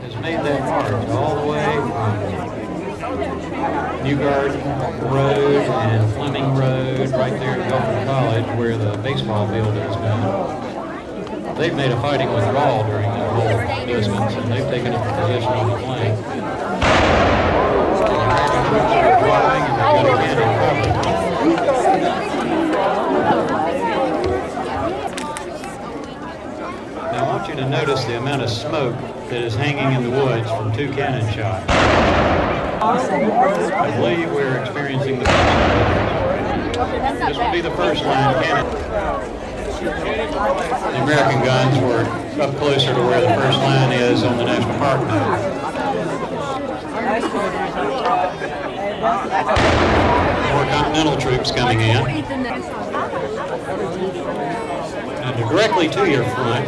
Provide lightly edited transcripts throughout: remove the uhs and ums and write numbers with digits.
has made that march all the way from New Garden Road and Fleming Road right there at Guilford College where the baseball field is now. They've made a fighting withdrawal during that whole distance, and they've taken a position on the flank. They're drawing, and they're going again in cover. Now I want you to notice the amount of smoke that is hanging in the woods from 2 cannon shots. I believe we're experiencing the first. This will be the first line cannon. The American guns were up closer to where the first line is on the National Park map. More Continental troops coming in. And directly to your front,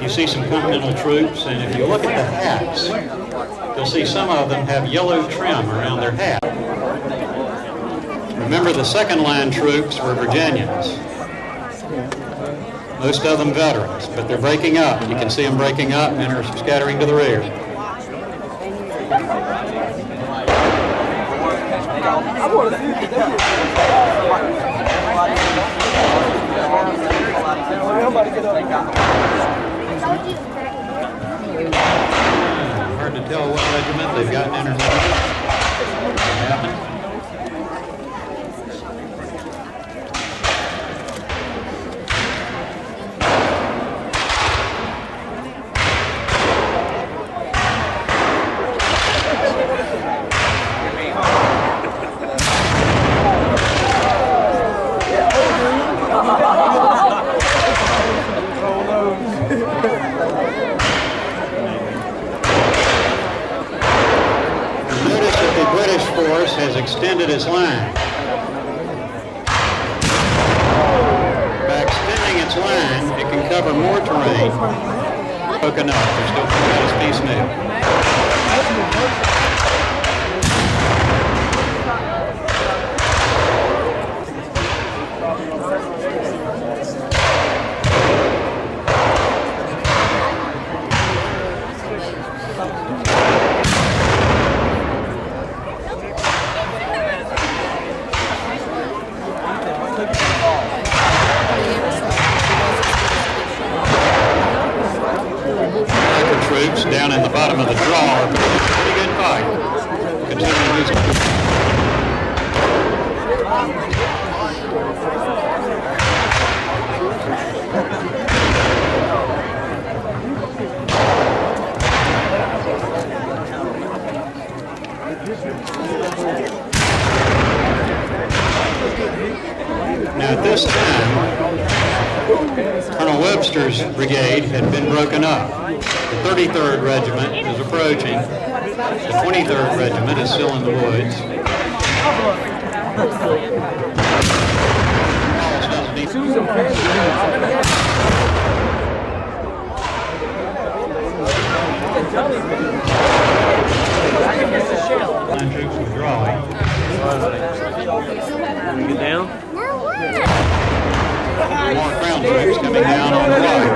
you see some Continental troops, and if you look at the hats, you'll see some of them have yellow trim around their hat. Remember, the second line troops were Virginians. Most of them veterans, but they're breaking up. You can see them breaking up and are scattering to the rear. Hard to tell what regiment they've gotten intermittent. Has extended its line. By extending its line, it can cover more terrain. Broken up, they're still coming out as piecemeal. Down in the bottom of the draw are pretty good fight. Continuing losing. Now at this time, Colonel Webster's brigade had been broken up. The 33rd Regiment is approaching. The 23rd Regiment is still in the woods. Line troops withdrawing. Get down. More Crown troops coming down on the line.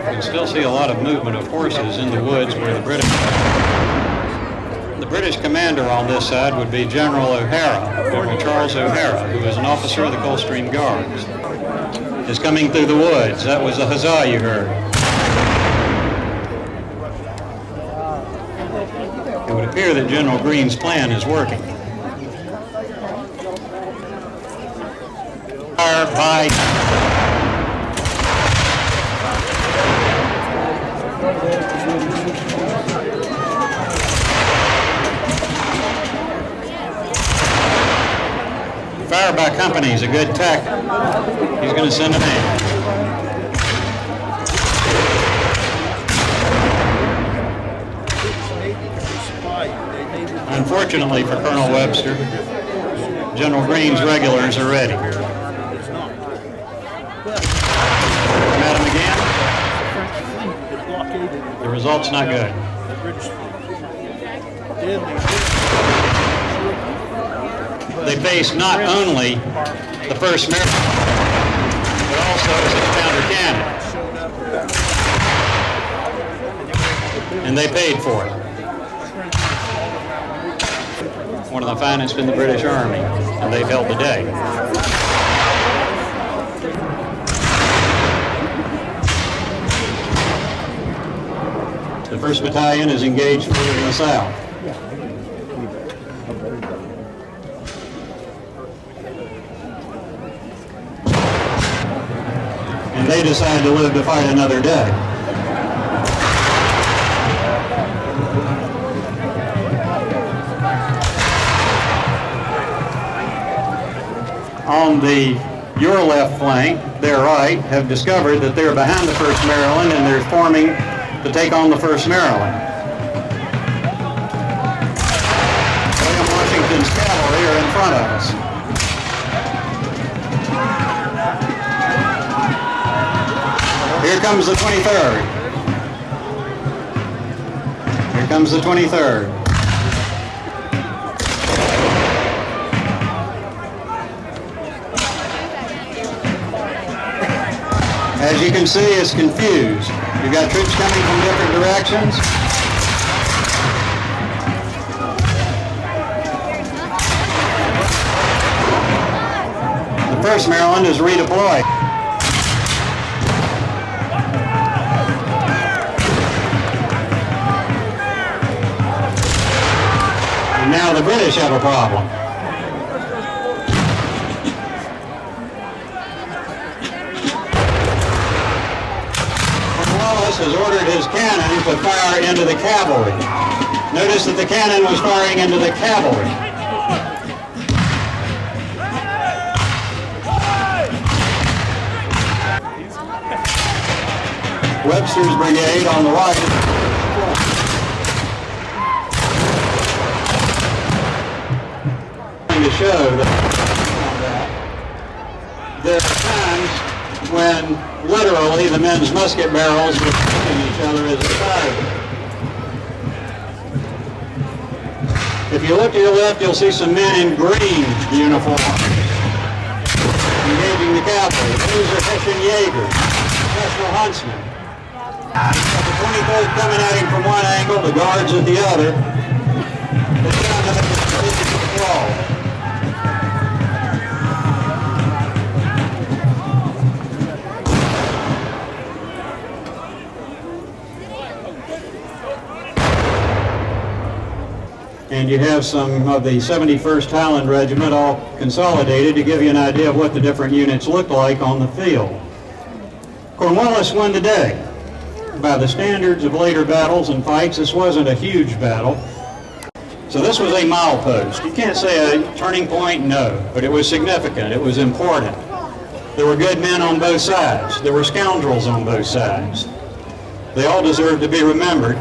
You can still see a lot of movement of horses in the woods where the British commander on this side would be General O'Hara, General Charles O'Hara, who is an officer of the Coldstream Guards. Is coming through the woods. That was the huzzah you heard. It would appear that General Greene's plan is working. Fire by Fire by company is a good tactic. He's going to send a man. Unfortunately for Colonel Webster, General Greene's regulars are ready. Come at him again. The result's not good. They faced not only the 1st Maryland, but also a 6-pounder cannon. And they paid for it. One of the finest in the British Army, and they've held the day. The 1st Battalion is engaged further in the south. And they decide to live to fight another day. On your left flank, their right, have discovered that they're behind the 1st Maryland and they're forming to take on the 1st Maryland. William Washington's cavalry are in front of us. Here comes the 23rd. Here comes the 23rd. As you can see, it's confused. You've got troops coming from different directions. The 1st Maryland is redeployed. And now the British have a problem. Has ordered his cannon to fire into the cavalry. Notice that the cannon was firing into the cavalry. Webster's brigade on the right. To show that there are times when literally the men's musket barrels were hitting each other as they fired. If you look to your left, you'll see some men in green uniform engaging the cavalry. Those are Hessian Jaegers, professional huntsmen. The 23rd coming at him from one angle, the guards at the other. They're trying to make a strategic wall. And you have some of the 71st Highland Regiment all consolidated to give you an idea of what the different units looked like on the field. Cornwallis won the day. By the standards of later battles and fights, this wasn't a huge battle. So this was a milepost. You can't say a turning point, no, but it was significant. It was important. There were good men on both sides. There were scoundrels on both sides. They all deserved to be remembered.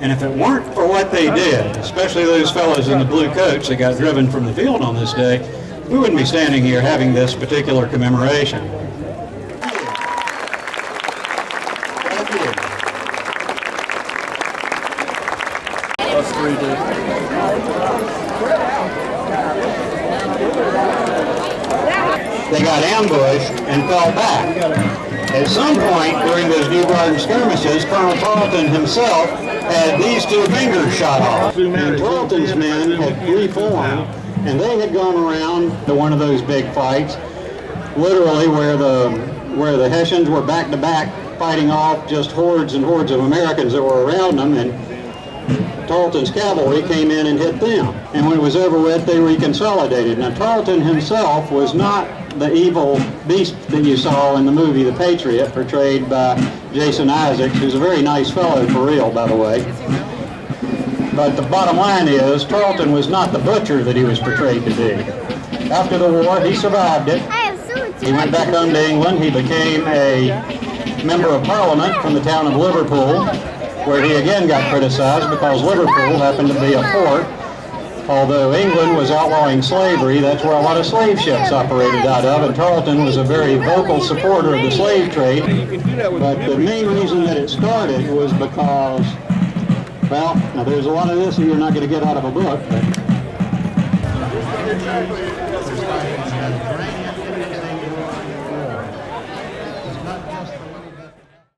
And if it weren't for what they did, especially those fellows in the blue coats that got driven from the field on this day, we wouldn't be standing here having this particular commemoration. They got ambushed and fell back. At some point during those New Garden skirmishes, Colonel Tarleton himself had these 2 fingers shot off. And Tarleton's men had reformed, and they had gone around to one of those big fights, literally where the Hessians were back to back fighting off just hordes and hordes of Americans that were around them, and Tarleton's cavalry came in and hit them. And when it was over with, they reconsolidated. Now Tarleton himself was not the evil beast that you saw in the movie The Patriot, portrayed by Jason Isaacs, who's a very nice fellow for real, by the way. But the bottom line is, Tarleton was not the butcher that he was portrayed to be. After the war, he survived it. He went back home to England. He became a member of Parliament from the town of Liverpool. where he again got criticized because Liverpool happened to be a port. Although England was outlawing slavery, that's where a lot of slave ships operated out of, and Tarleton was a very vocal supporter of the slave trade. But the main reason that it started was because, well, now there's a lot of this that you're not going to get out of a book, but